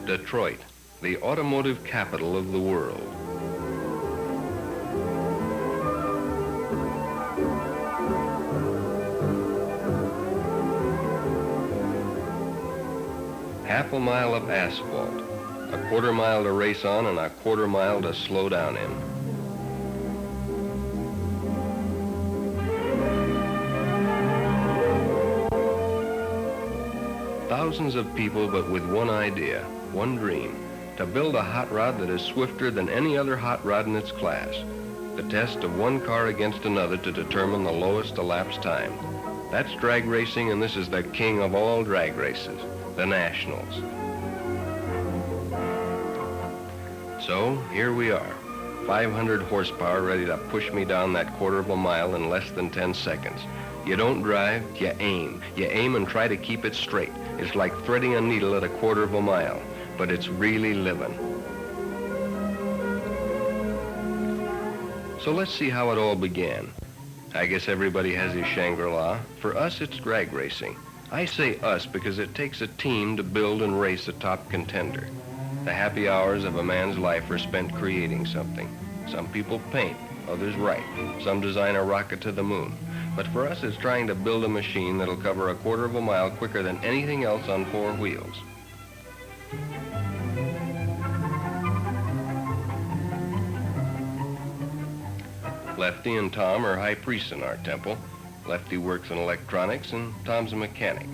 Detroit, the automotive capital of the world. Half a mile of asphalt, a quarter mile to race on and a quarter mile to slow down in. Thousands of people, but with one idea, one dream, to build a hot rod that is swifter than any other hot rod in its class. The test of one car against another to determine the lowest elapsed time. That's drag racing, and this is the king of all drag races, the Nationals. So here we are, 500 horsepower ready to push me down that quarter of a mile in less than 10 seconds. You don't drive, you aim. You aim and try to keep it straight. It's like threading a needle at a quarter of a mile, but it's really living. So let's see how it all began. I guess everybody has his Shangri-La. For us, it's drag racing. I say us because it takes a team to build and race a top contender. The happy hours of a man's life are spent creating something. Some people paint, others write. Some design a rocket to the moon. But for us, it's trying to build a machine that'll cover a quarter of a mile quicker than anything else on four wheels. Lefty and Tom are high priests in our temple. Lefty works in electronics and Tom's a mechanic.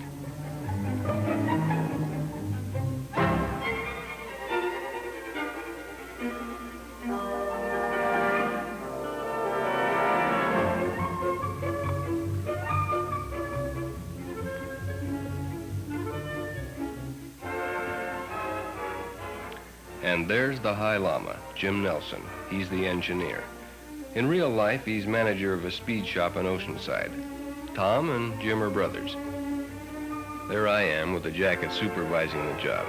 And there's the High Llama, Jim Nelson. He's the engineer. In real life, he's manager of a speed shop in Oceanside. Tom and Jim are brothers. There I am with the jacket supervising the job.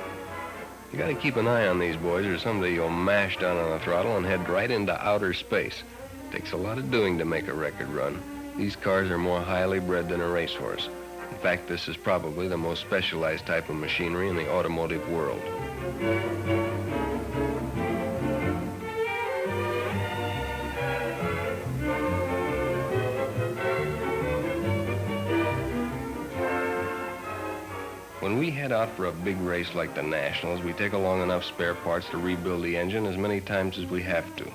You gotta keep an eye on these boys or someday you'll mash down on the throttle and head right into outer space. Takes a lot of doing to make a record run. These cars are more highly bred than a racehorse. In fact, this is probably the most specialized type of machinery in the automotive world. When we head out for a big race like the Nationals, we take along enough spare parts to rebuild the engine as many times as we have to.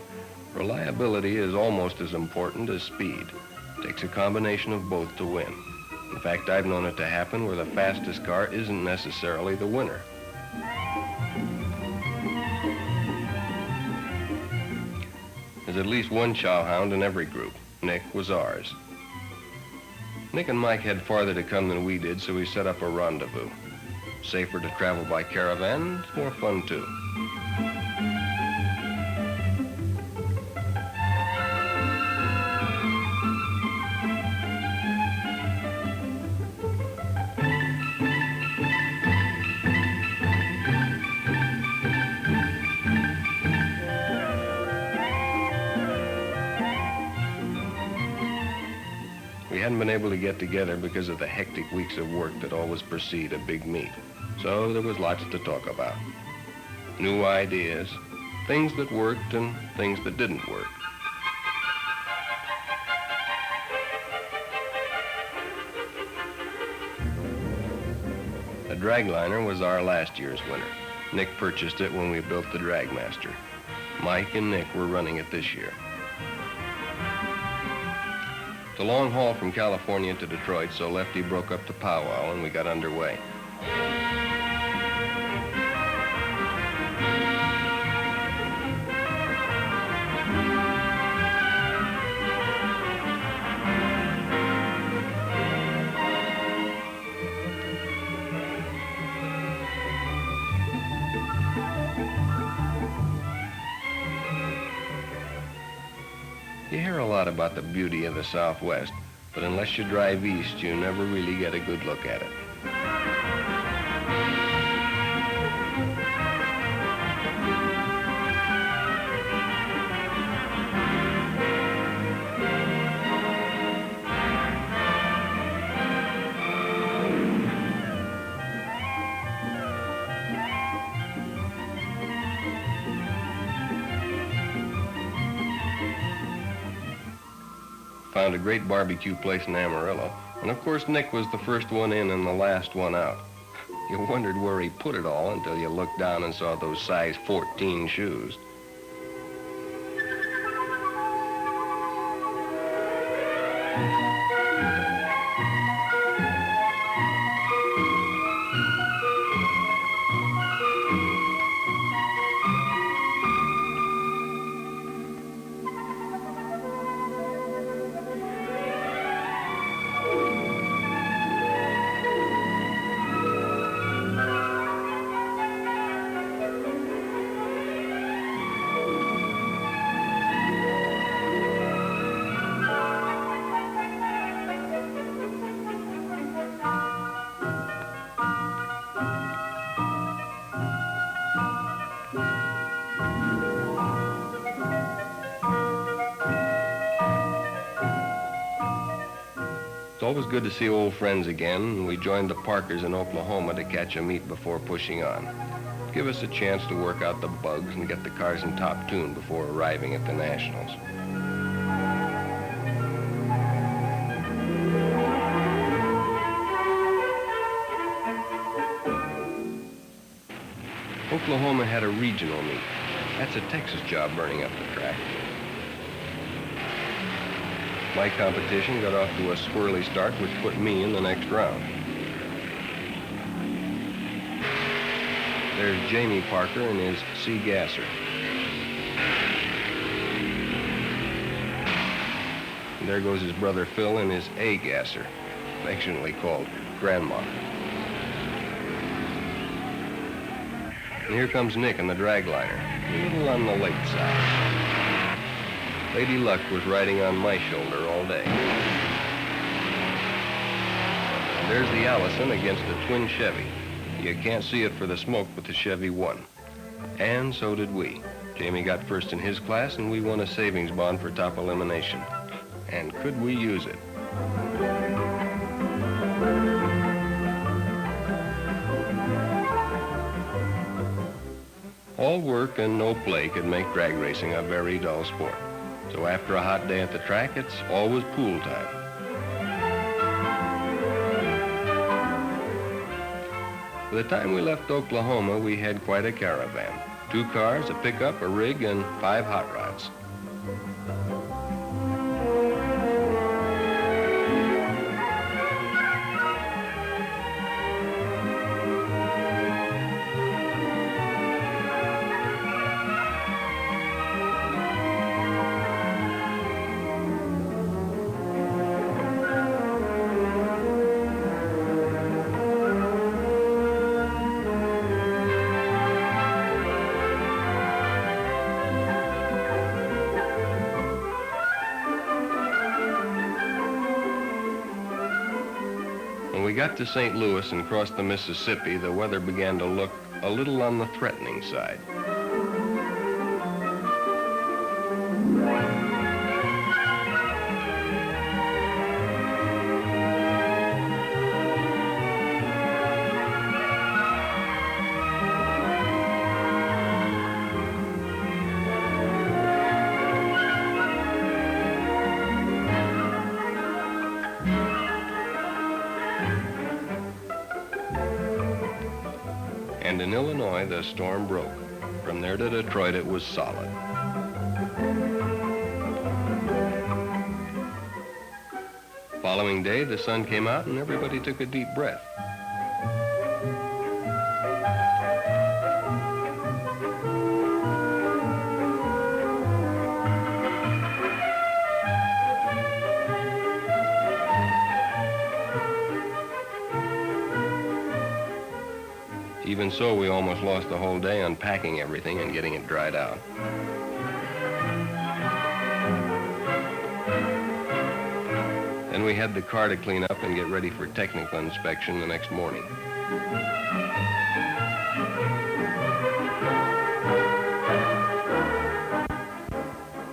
Reliability is almost as important as speed. It takes a combination of both to win. In fact, I've known it to happen where the fastest car isn't necessarily the winner. There's at least one chowhound in every group. Nick was ours. Nick and Mike had farther to come than we did, so we set up a rendezvous. Safer to travel by caravan, it's more fun too. We hadn't been able to get together because of the hectic weeks of work that always precede a big meet. So there was lots to talk about. New ideas, things that worked and things that didn't work. The Dragliner was our last year's winner. Nick purchased it when we built the Dragmaster. Mike and Nick were running it this year. It's a long haul from California to Detroit, so Lefty broke up the powwow and we got underway. You hear a lot about the beauty of the Southwest, but unless you drive east, you never really get a good look at it. Found a great barbecue place in Amarillo. And of course, Nick was the first one in and the last one out. You wondered where he put it all until you looked down and saw those size 14 shoes. It's always good to see old friends again, and we joined the Parkers in Oklahoma to catch a meet before pushing on. Give us a chance to work out the bugs and get the cars in top tune before arriving at the Nationals. Oklahoma had a regional meet. That's a Texas job burning up the track. My competition got off to a squirrely start, which put me in the next round. There's Jamie Parker and his C Gasser. And there goes his brother Phil and his A Gasser, affectionately called Grandma. And here comes Nick in the Dragliner, a little on the late side. Lady Luck was riding on my shoulder all day. And there's the Allison against the twin Chevy. You can't see it for the smoke, but the Chevy won. And so did we. Jamie got first in his class, and we won a savings bond for top elimination. And could we use it? All work and no play could make drag racing a very dull sport. So after a hot day at the track, it's always pool time. By the time we left Oklahoma, we had quite a caravan. 2 cars, a pickup, a rig, and 5 hot rods. When we got to St. Louis and crossed the Mississippi, the weather began to look a little on the threatening side. And in Illinois, the storm broke. From there to Detroit, it was solid. Following day, the sun came out and everybody took a deep breath. Even so, we almost lost the whole day unpacking everything and getting it dried out. Then we had the car to clean up and get ready for technical inspection the next morning.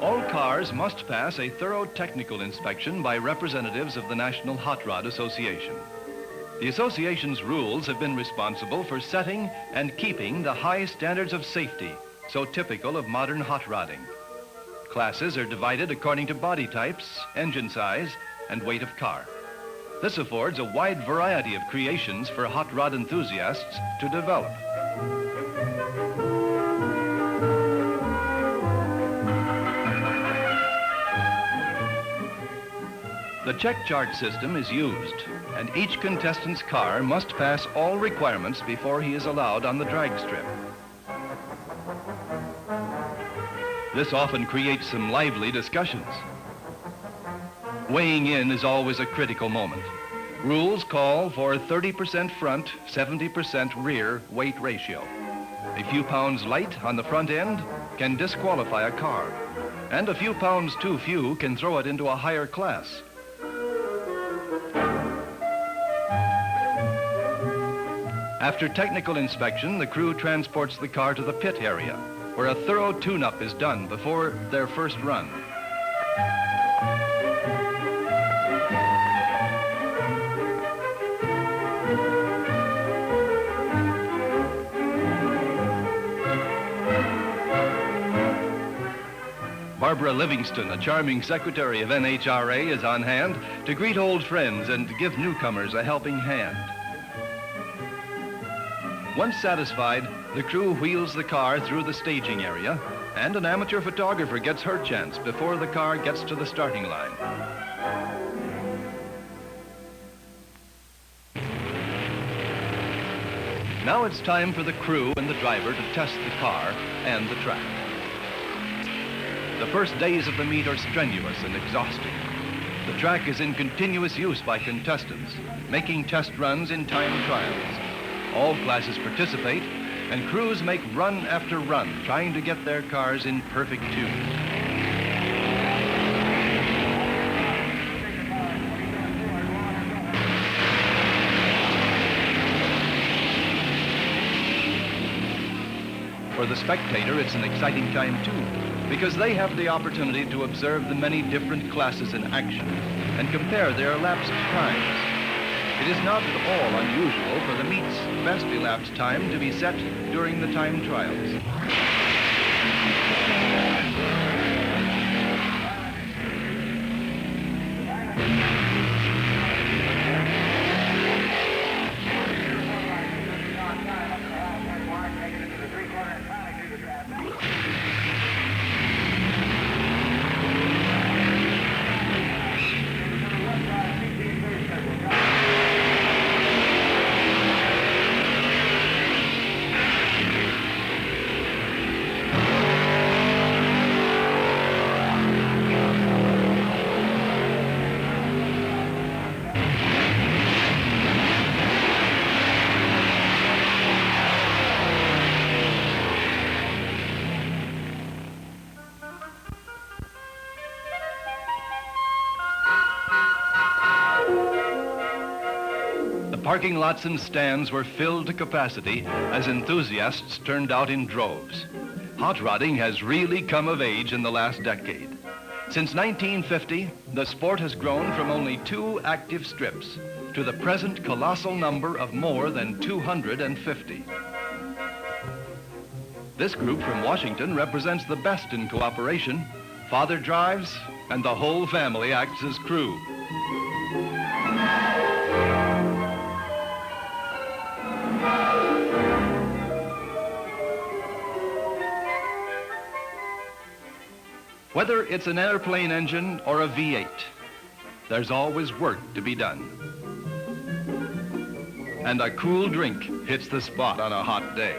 All cars must pass a thorough technical inspection by representatives of the National Hot Rod Association. The association's rules have been responsible for setting and keeping the high standards of safety so typical of modern hot rodding. Classes are divided according to body types, engine size, and weight of car. This affords a wide variety of creations for hot rod enthusiasts to develop. The check chart system is used, and each contestant's car must pass all requirements before he is allowed on the drag strip. This often creates some lively discussions. Weighing in is always a critical moment. Rules call for 30% front, 70% rear weight ratio. A few pounds light on the front end can disqualify a car, and a few pounds too few can throw it into a higher class. After technical inspection, the crew transports the car to the pit area, where a thorough tune-up is done before their first run. Barbara Livingston, a charming secretary of NHRA, is on hand to greet old friends and give newcomers a helping hand. Once satisfied, the crew wheels the car through the staging area, and an amateur photographer gets her chance before the car gets to the starting line. Now it's time for the crew and the driver to test the car and the track. The first days of the meet are strenuous and exhausting. The track is in continuous use by contestants, making test runs in time trials. All classes participate, and crews make run after run, trying to get their cars in perfect tune. For the spectator, it's an exciting time too, because they have the opportunity to observe the many different classes in action and compare their elapsed times. It is not at all unusual for the meet's best elapsed time to be set during the time trials. Parking lots and stands were filled to capacity as enthusiasts turned out in droves. Hot rodding has really come of age in the last decade. Since 1950, the sport has grown from only 2 active strips to the present colossal number of more than 250. This group from Washington represents the best in cooperation. Father drives, and the whole family acts as crew. Whether it's an airplane engine or a V8, there's always work to be done. And a cool drink hits the spot on a hot day.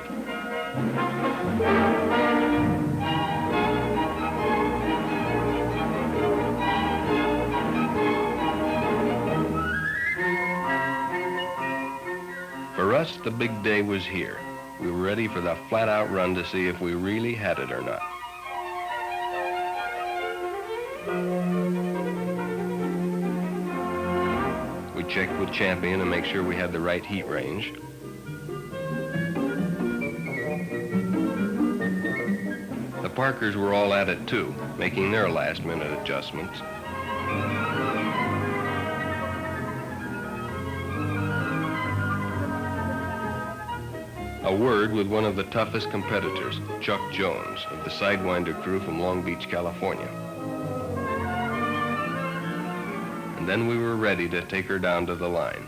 For us, the big day was here. We were ready for the flat-out run to see if we really had it or not. We checked with Champion to make sure we had the right heat range. The Parkers were all at it too, making their last-minute adjustments. A word with one of the toughest competitors, Chuck Jones, of the Sidewinder crew from Long Beach, California. And then we were ready to take her down to the line.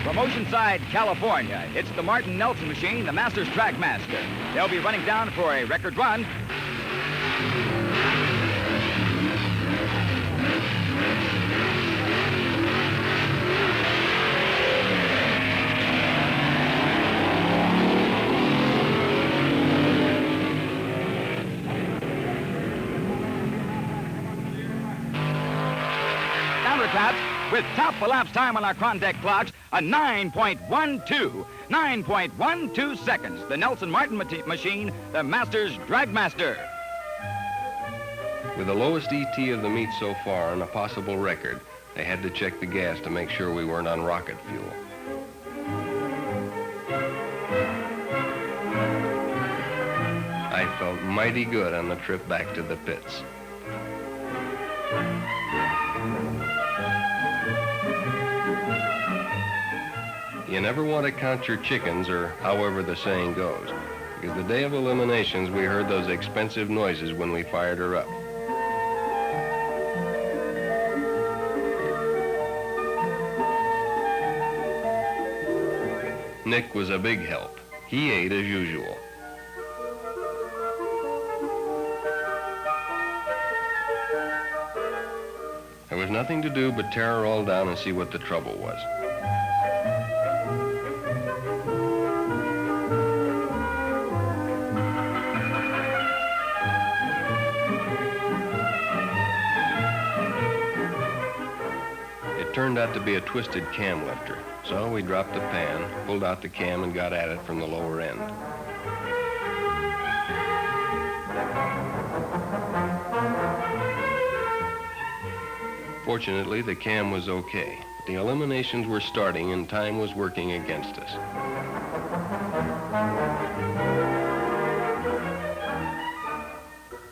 From Oceanside, California, it's the Martin Nelson machine, the Masters Dragmaster. They'll be running down for a record run. Counterclaps with top elapsed time on our Crondeck clocks, a 9.12. 9.12 seconds. The Nelson Martin machine, the Masters Dragmaster. With the lowest ET of the meet so far and a possible record, they had to check the gas to make sure we weren't on rocket fuel. I felt mighty good on the trip back to the pits. You never want to count your chickens, or however the saying goes, because the day of eliminations, we heard those expensive noises when we fired her up. Nick was a big help. He ate as usual. There was nothing to do but tear her all down and see what the trouble was. It turned out to be a twisted cam lifter, so we dropped the pan, pulled out the cam, and got at it from the lower end. Fortunately, the cam was okay. The eliminations were starting and time was working against us.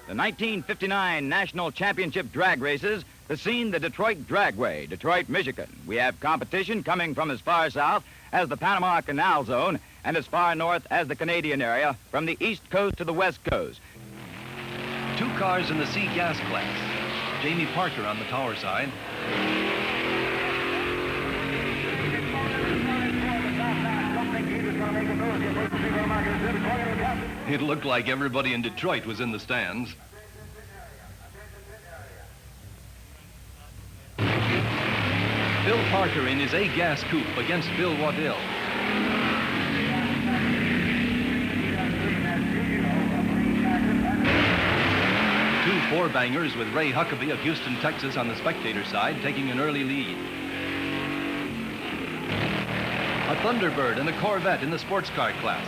The 1959 National Championship drag races, the scene, the Detroit Dragway, Detroit, Michigan. We have competition coming from as far south as the Panama Canal Zone and as far north as the Canadian area, from the East Coast to the West Coast. 2 cars in the C gas class. Jamie Parker on the tower side. It looked like everybody in Detroit was in the stands. Bill Parker in his A-gas coupe against Bill Waddell. Two four-bangers with Ray Huckabee of Houston, Texas on the spectator side, taking an early lead. A Thunderbird and a Corvette in the sports car class.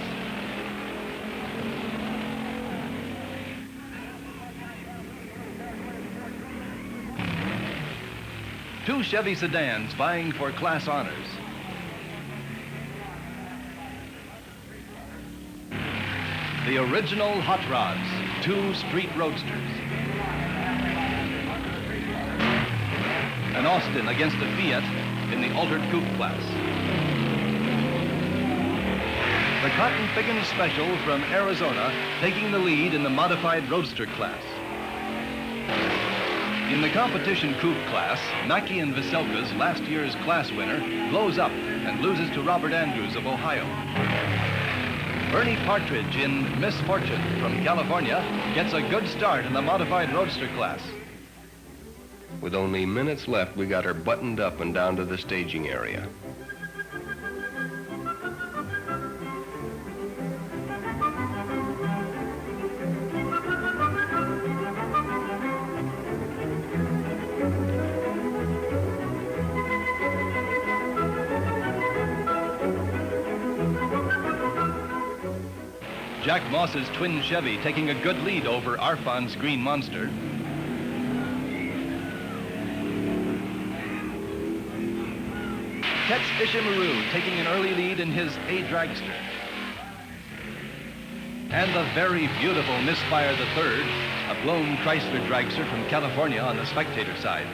Two Chevy sedans vying for class honors. The original hot rods, 2 street roadsters. An Austin against a Fiat in the altered coupe class. The Cotton Pickens Special from Arizona taking the lead in the modified roadster class. In the competition coupe class, Naki and Veselka's last year's class winner blows up and loses to Robert Andrews of Ohio. Bernie Partridge in Misfortune from California gets a good start in the modified roadster class. With only minutes left, we got her buttoned up and down to the staging area. Jack Moss's twin Chevy taking a good lead over Arfon's Green Monster. Tex Ishimaru taking an early lead in his A dragster. And the very beautiful Misfire III, a blown Chrysler dragster from California on the spectator side.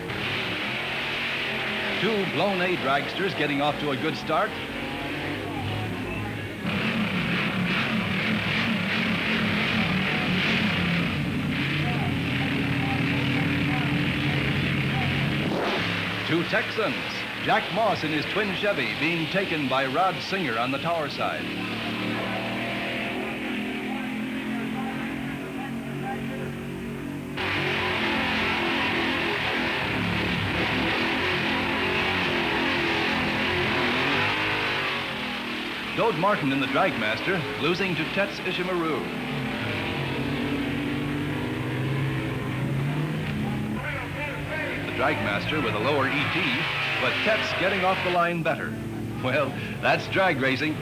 Two blown A dragsters getting off to a good start. Two Texans, Jack Moss in his twin Chevy being taken by Rod Singer on the tower side. Dode Martin in the Dragmaster, losing to Tex Ishimaru. The Dragmaster with a lower ET, but Tex getting off the line better. Well, that's drag racing.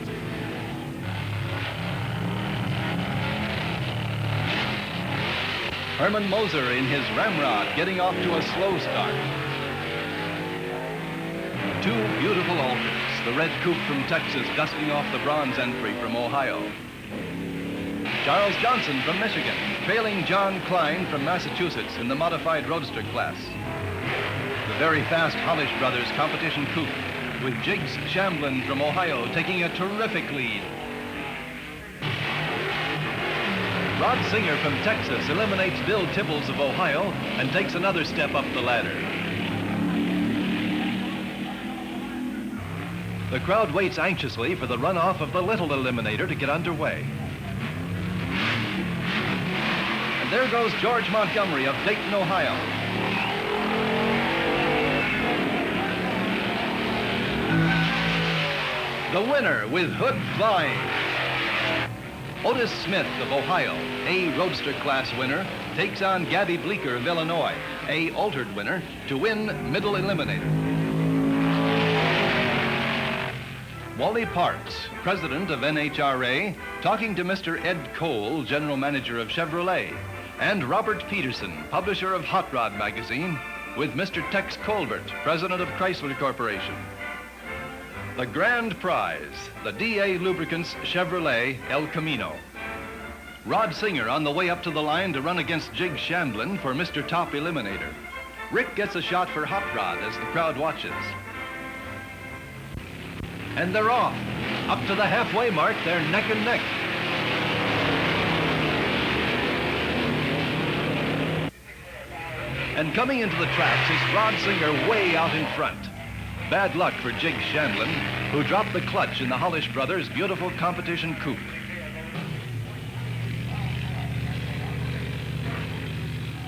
Herman Moser in his Ramrod getting off to a slow start. Two beautiful alters. The red coupe from Texas dusting off the bronze entry from Ohio. Charles Johnson from Michigan, trailing John Klein from Massachusetts in the modified roadster class. The very fast Hollish Brothers competition coupe, with Jiggs Shamblin from Ohio taking a terrific lead. Rod Singer from Texas eliminates Bill Tibbles of Ohio and takes another step up the ladder. The crowd waits anxiously for the runoff of the little eliminator to get underway. And there goes George Montgomery of Dayton, Ohio. The winner with hood flying. Otis Smith of Ohio, a roadster class winner, takes on Gabby Bleeker of Illinois, a altered winner, to win middle eliminator. Wally Parks, president of NHRA, talking to Mr. Ed Cole, general manager of Chevrolet, and Robert Peterson, publisher of Hot Rod magazine, with Mr. Tex Colbert, president of Chrysler Corporation. The grand prize, the DA Lubricants Chevrolet El Camino. Rod Singer on the way up to the line to run against Jig Shamblin for Mr. Top Eliminator. Rick gets a shot for Hot Rod as the crowd watches. And they're off. Up to the halfway mark, they're neck and neck. And coming into the tracks is Rod Singer way out in front. Bad luck for Jig Shamblin, who dropped the clutch in the Hollish Brothers' beautiful competition coupe.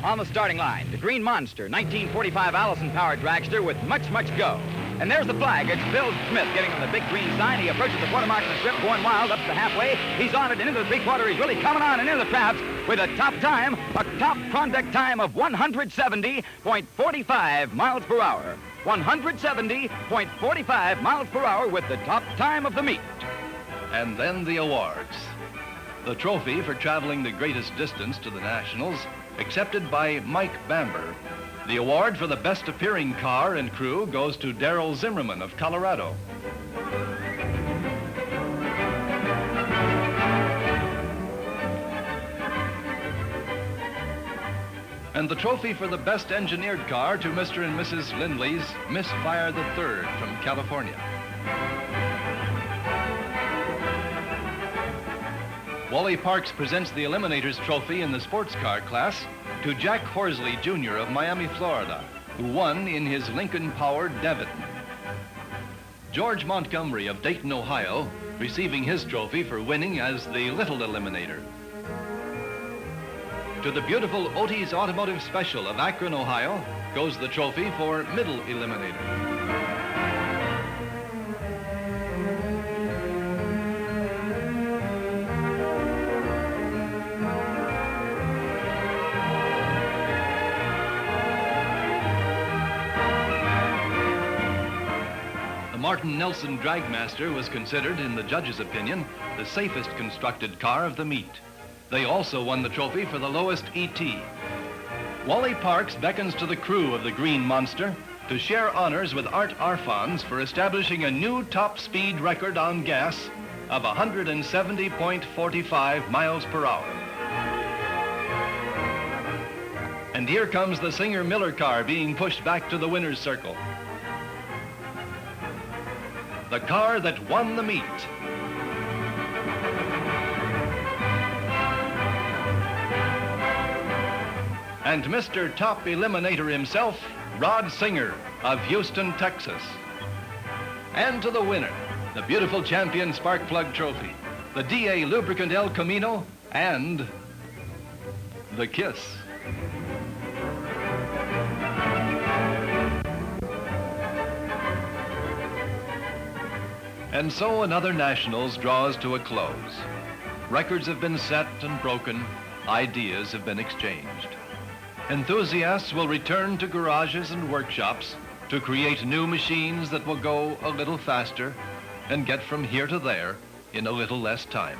On the starting line, the Green Monster, 1945 Allison-powered dragster with much, much go. And there's the flag. It's Bill Smith getting on the big green sign. He approaches the quarter mark of the strip, going wild up to the halfway. He's on it and into the three-quarter. He's really coming on and into the traps with a top time, a top conduct time of 170.45 miles per hour. 170.45 miles per hour with the top time of the meet. And then the awards. The trophy for traveling the greatest distance to the Nationals, accepted by Mike Bamber. The award for the best appearing car and crew goes to Darrell Zimmerman of Colorado. And the trophy for the best engineered car to Mr. and Mrs. Lindley's Misfire III from California. Wally Parks presents the Eliminators Trophy in the sports car class to Jack Horsley, Jr. of Miami, Florida, who won in his Lincoln-powered Devon. George Montgomery of Dayton, Ohio, receiving his trophy for winning as the Little Eliminator. To the beautiful Otis Automotive Special of Akron, Ohio, goes the trophy for Middle Eliminator. Martin Nelson Dragmaster was considered, in the judge's opinion, the safest constructed car of the meet. They also won the trophy for the lowest ET. Wally Parks beckons to the crew of the Green Monster to share honors with Art Arfons for establishing a new top speed record on gas of 170.45 miles per hour. And here comes the Singer Miller car being pushed back to the winner's circle. The car that won the meet. And Mr. Top Eliminator himself, Rod Singer of Houston, Texas. And to the winner, the beautiful champion spark plug trophy, the DA lubricant El Camino, and the kiss. And so another Nationals draws to a close. Records have been set and broken, ideas have been exchanged. Enthusiasts will return to garages and workshops to create new machines that will go a little faster and get from here to there in a little less time.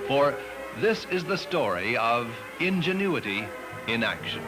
For this is the story of ingenuity in action.